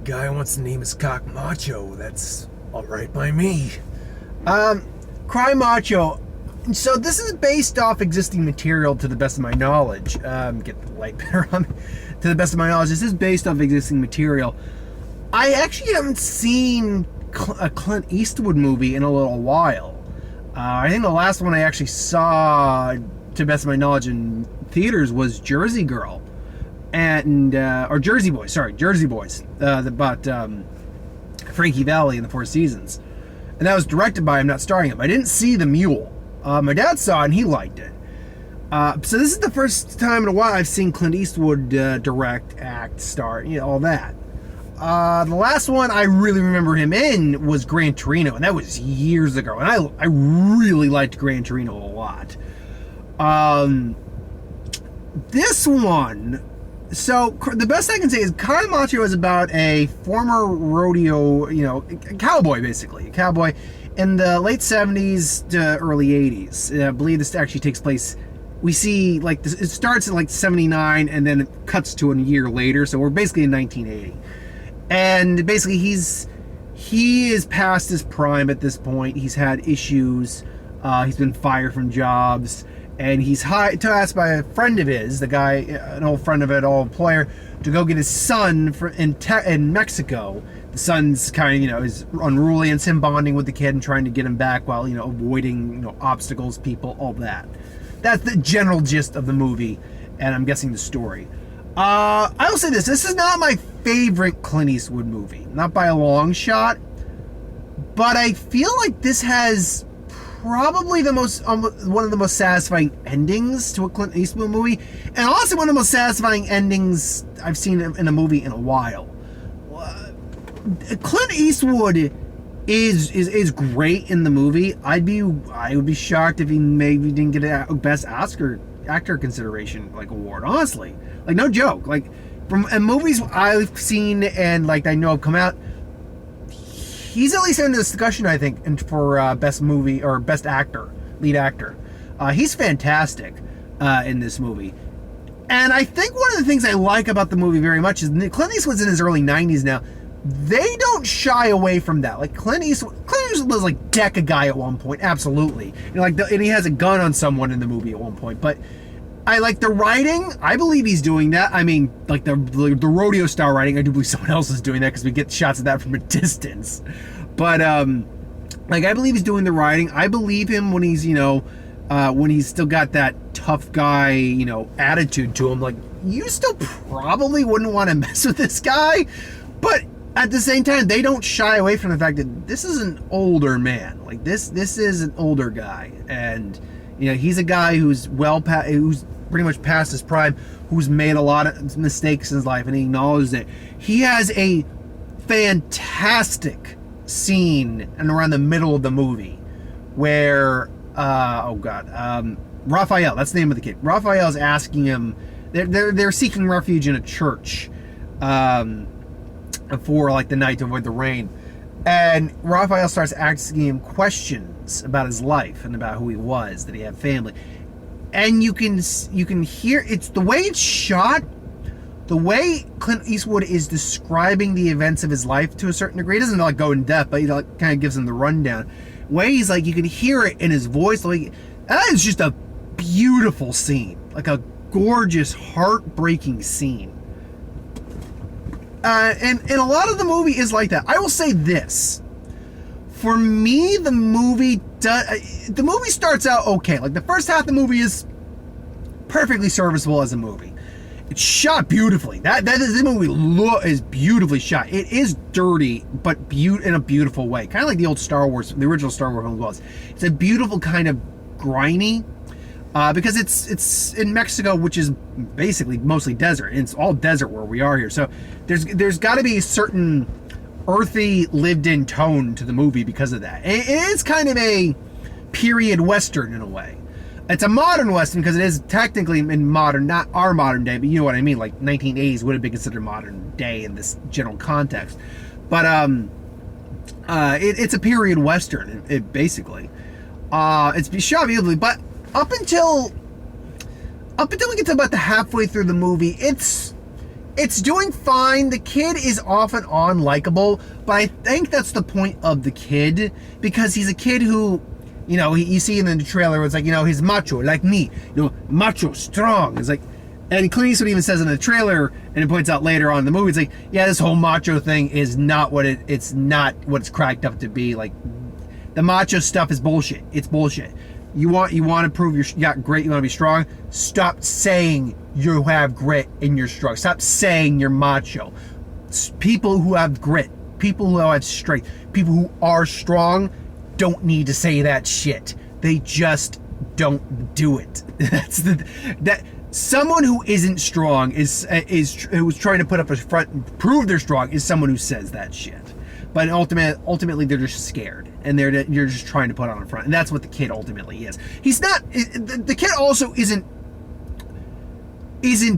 guy wants to name his cock Macho. That's all right by me. Cry Macho. So this is based off existing material to the best of my knowledge. Get the light better on me. To the best of my knowledge, this is based off existing material. I actually haven't seen a Clint Eastwood movie in a little while. I think the last one I actually saw, to the best of my knowledge, in theaters was Jersey Girl. Or Jersey Boys, Jersey Boys. About Frankie Valli in the Four Seasons. And that was directed by him, not starring him. I didn't see The Mule. My dad saw it and he liked it. So this is the first time in a while I've seen Clint Eastwood direct, act, star, all that. The last one I really remember him in was Gran Torino, and that was years ago. And I really liked Gran Torino a lot. This one, so the best I can say is Cry Macho is about a former rodeo, cowboy, basically. A cowboy in the late 70s to early 80s. I believe this actually takes place, we see, it starts at 79 and then it cuts to a year later, so we're basically in 1980. And basically he is past his prime at this point. He's had issues. He's been fired from jobs. And he's tasked by a friend of his, the guy, an old friend of it, old employer, to go get his son in Mexico. The son's kind of, is unruly, and it's him bonding with the kid and trying to get him back while, avoiding, obstacles, people, all that. That's the general gist of the movie, and I'm guessing the story. I will say this is not my favorite Clint Eastwood movie. Not by a long shot. But I feel like this has probably the most one of the most satisfying endings to a Clint Eastwood movie, and also one of the most satisfying endings I've seen in a movie in a while. Clint Eastwood is great in the movie. I would be shocked if he maybe didn't get a Best Oscar actor consideration award. Honestly, no joke. From movies I've seen and I know have come out, he's at least in the discussion, I think, for best movie or best actor, lead actor. He's fantastic in this movie. And I think one of the things I like about the movie very much is Clint Eastwood's in his early 90s now. They don't shy away from that. Clint Eastwood was deck a guy at one point, absolutely. And he has a gun on someone in the movie at one point. But I like the writing. I believe he's doing that. I mean, the rodeo style writing, I do believe someone else is doing that because we get shots of that from a distance. But I believe he's doing the writing. I believe him when he's when he's still got that tough guy attitude to him. You still probably wouldn't want to mess with this guy, but at the same time, they don't shy away from the fact that this is an older man. This is an older guy, and he's a guy who's who's pretty much past his prime, who's made a lot of mistakes in his life, and he acknowledges it. He has a fantastic scene and around the middle of the movie where Raphael, that's the name of the kid. Raphael is asking him. They're seeking refuge in a church. For the night to avoid the rain, and Raphael starts asking him questions about his life and about who he was, that he had family, and you can hear it's the way it's shot, the way Clint Eastwood is describing the events of his life to a certain degree. He doesn't go in depth, but he kind of gives him the rundown. Way he's you can hear it in his voice. That is just a beautiful scene, a gorgeous, heartbreaking scene. And a lot of the movie is like that. I will say this. For me, the movie starts out okay. The first half of the movie is perfectly serviceable as a movie. It's shot beautifully. This movie is beautifully shot. It is dirty, but in a beautiful way. Kind of like the old Star Wars, the original Star Wars film was. It's a beautiful kind of grimy. Because it's in Mexico, which is basically mostly desert. And it's all desert where we are here. So there's got to be a certain earthy, lived-in tone to the movie because of that. It is kind of a period Western in a way. It's a modern Western because it is technically in modern, not our modern day, but you know what I mean. 1980s would have been considered modern day in this general context. But it's a period Western, basically. It's shot beautifully, but up until we get to about the halfway through the movie, it's It's doing fine. The kid is off and on likable, but I think that's the point of the kid, because he's a kid who, you know, you see in the trailer, it's like, you know, he's macho, like me, you know, macho, strong. It's like, and Clint Eastwood even says in the trailer, and it points out later on in the movie, it's like, yeah, this whole macho thing is not what it's not what it's cracked up to be. Like, the macho stuff is bullshit. It's bullshit. You want to prove you got grit, you want to be strong. Stop saying you have grit and you're strong. Stop saying you're macho. People who have grit, people who have strength, people who are strong don't need to say that shit. They just don't do it. That someone who isn't strong is who's trying to put up a front and prove they're strong is someone who says that shit. But ultimately, they're just scared, and you're just trying to put on a front, and that's what the kid ultimately is. He's not. The kid also isn't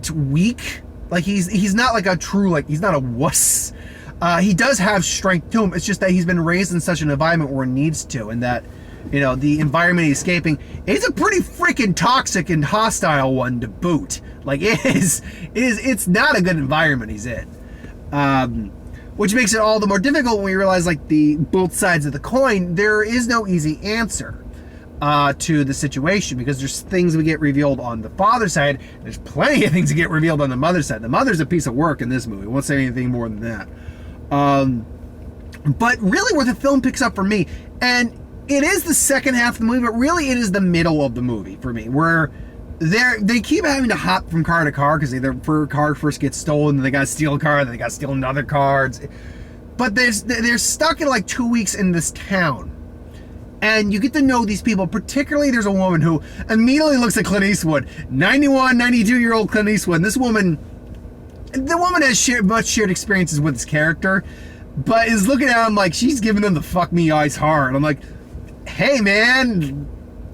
weak. Like he's not like a true, like, he's not a wuss. He does have strength to him. It's just that he's been raised in such an environment where he needs to, and that, you know, the environment he's escaping is a pretty freaking toxic and hostile one to boot. Like, it's not a good environment he's in. Which makes it all the more difficult when we realize, like, the both sides of the coin. There is no easy answer to the situation, because there's things we get revealed on the father's side. There's plenty of things that get revealed on the mother's side. The mother's a piece of work in this movie. I won't say anything more than that. But really, where the film picks up for me, and it is the second half of the movie, but really it is the middle of the movie for me, where they keep having to hop from car to car because their car first gets stolen, then they gotta steal a car, then they gotta steal another car. But they're stuck in like 2 weeks in this town. And you get to know these people. Particularly, there's a woman who immediately looks at Clint Eastwood. 91, 92-year-old Clint Eastwood. And the woman has much shared experiences with his character, but is looking at him like she's giving him the fuck me eyes hard. I'm like, hey man,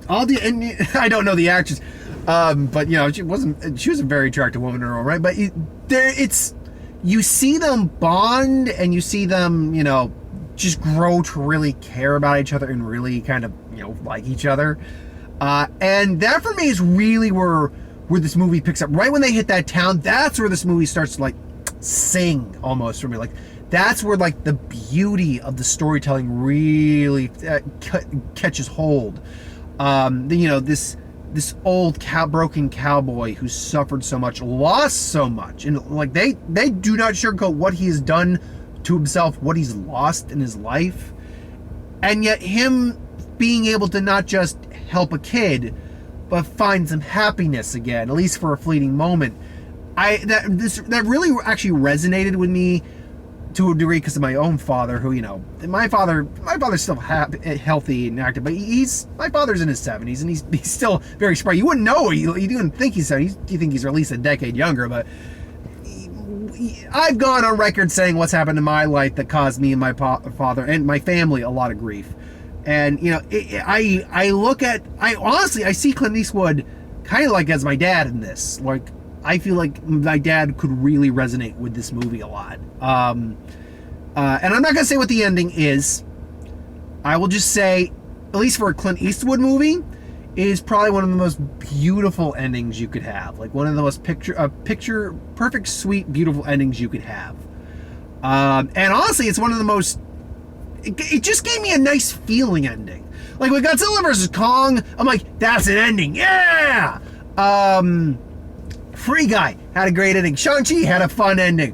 and I don't know the actress. But you know, she was a very attractive woman in her own right. But you see them bond, and you see them, you know, just grow to really care about each other and really kind of, you know, like each other. And that for me is really where this movie picks up. Right when they hit that town, that's where this movie starts to like sing almost for me. Like, that's where like the beauty of the storytelling really catches hold. You know, this old broken cowboy who suffered so much, lost so much, and like they do not sugarcoat what he has done to himself, what he's lost in his life, and yet him being able to not just help a kid, but find some happiness again, at least for a fleeting moment. That really actually resonated with me to a degree because of my own father, who, you know, my father's still healthy and active, but my father's in his 70s, and he's still very spry. You wouldn't know, you wouldn't think he's 70s. You think he's at least a decade younger, but I've gone on record saying what's happened in my life that caused me and my father and my family a lot of grief. And, you know, I honestly see Clint Eastwood kind of like as my dad in this. Like, I feel like my dad could really resonate with this movie a lot. And I'm not going to say what the ending is. I will just say, at least for a Clint Eastwood movie, it is probably one of the most beautiful endings you could have. Like, one of the most picture perfect, sweet, beautiful endings you could have. And honestly, it's one of the most... It just gave me a nice feeling ending. Like, with Godzilla vs. Kong, I'm like, that's an ending. Yeah! Free Guy had a great ending. Shang-Chi had a fun ending.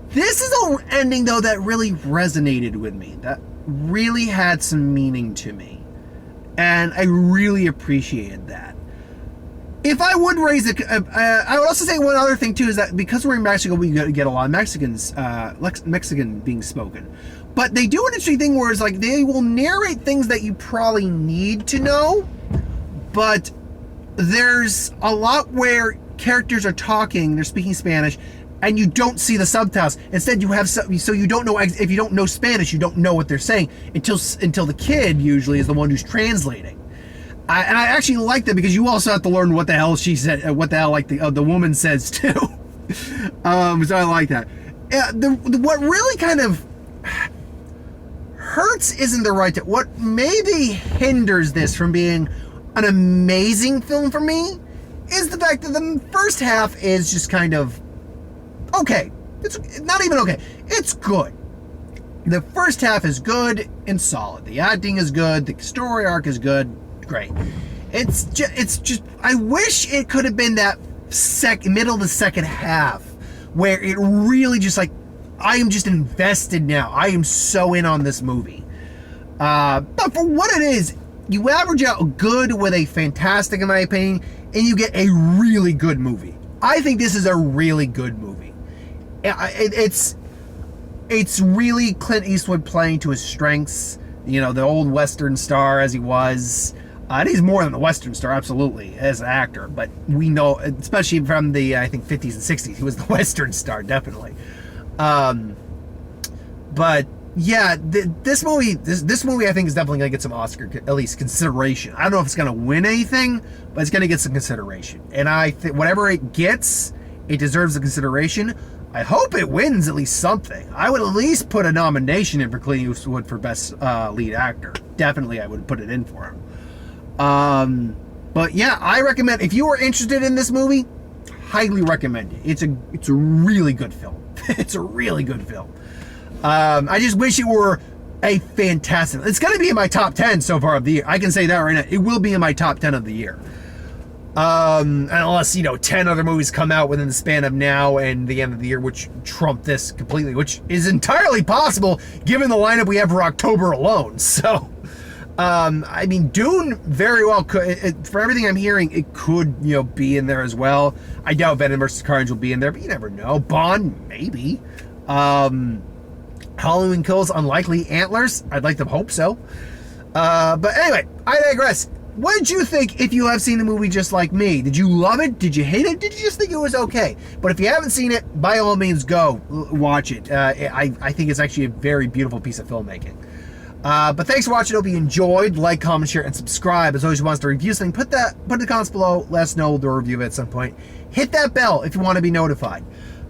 This is an ending, though, that really resonated with me. That really had some meaning to me. And I really appreciated that. If I would raise it, I would also say one other thing, too, is that because we're in Mexico, we get a lot of Mexican being spoken. But they do an interesting thing where it's like they will narrate things that you probably need to know, but there's a lot where characters are talking, they're speaking Spanish, and you don't see the subtitles. Instead, you have so you don't know, if you don't know Spanish, you don't know what they're saying until the kid usually is the one who's translating. And I actually like that, because you also have to learn what the hell she said, what the hell like the woman says too. So I like that. What really kind of hurts isn't the right. What maybe hinders this from being an amazing film for me is the fact that the first half is just kind of okay. It's not even okay. It's good. The first half is good and solid. The acting is good. The story arc is good. Great. It's just. I wish it could have been that middle of the second half where it really just like, I am just invested now. I am so in on this movie. But for what it is, you average out good with a fantastic, in my opinion, and you get a really good movie. I think this is a really good movie. It's really Clint Eastwood playing to his strengths. You know, the old Western star as he was. And he's more than the Western star, absolutely, as an actor. But we know, especially from the, I think, 50s and 60s, he was the Western star, definitely. But yeah, this movie, I think is definitely going to get some Oscar, at least consideration. I don't know if it's going to win anything, but it's going to get some consideration. And I think whatever it gets, it deserves the consideration. I hope it wins at least something. I would at least put a nomination in for Clint Eastwood for Best Lead Actor. Definitely, I would put it in for him. But yeah, I recommend, if you are interested in this movie, highly recommend it. It's a really good film. It's a really good film. I just wish it were a fantastic. It's going to be in my top 10 so far of the year. I can say that right now. It will be in my top 10 of the year. Unless, 10 other movies come out within the span of now and the end of the year, which trump this completely, which is entirely possible given the lineup we have for October alone. So, I mean, Dune very well could, for everything I'm hearing, it could, be in there as well. I doubt Venom vs. Carnage will be in there, but you never know. Bond, maybe. Halloween Kills, unlikely. Antlers, I'd like to hope so. But anyway, I digress. What did you think if you have seen the movie just like me? Did you love it? Did you hate it? Did you just think it was okay? But if you haven't seen it, by all means, go watch it. I think it's actually a very beautiful piece of filmmaking. But thanks for watching. Hope you enjoyed. Like, comment, share, and subscribe. As always, who wants to review something, put in the comments below. Let us know. We'll do a review of it at some point. Hit that bell if you want to be notified.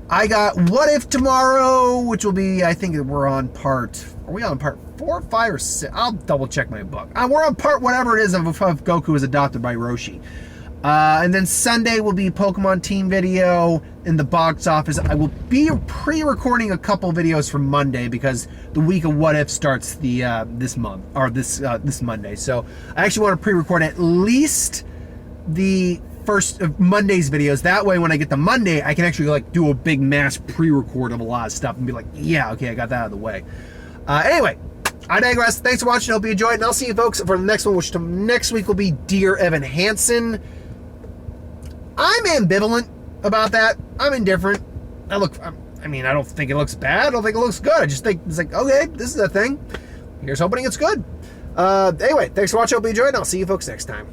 I got What If tomorrow, which will be, I think we're on part, are we on part 4, 5, or 6? I'll double check my book. We're on part whatever it is of Goku is adopted by Roshi. And then Sunday will be Pokemon team video in the box office. I will be pre-recording a couple videos for Monday because the week of What If starts this month, or this Monday. So I actually want to pre-record at least the first of Monday's videos. That way when I get to Monday, I can actually do a big mass pre-record of a lot of stuff and be like, yeah, okay, I got that out of the way. Anyway, I digress. Thanks for watching. Hope you enjoyed, and I'll see you folks for the next one, which next week will be Dear Evan Hansen. I'm ambivalent about that. I'm indifferent. I don't think it looks bad. I don't think it looks good. I just think it's like, okay, this is a thing. Here's hoping it's good. Anyway, thanks for watching. Hope you enjoyed, and I'll see you folks next time.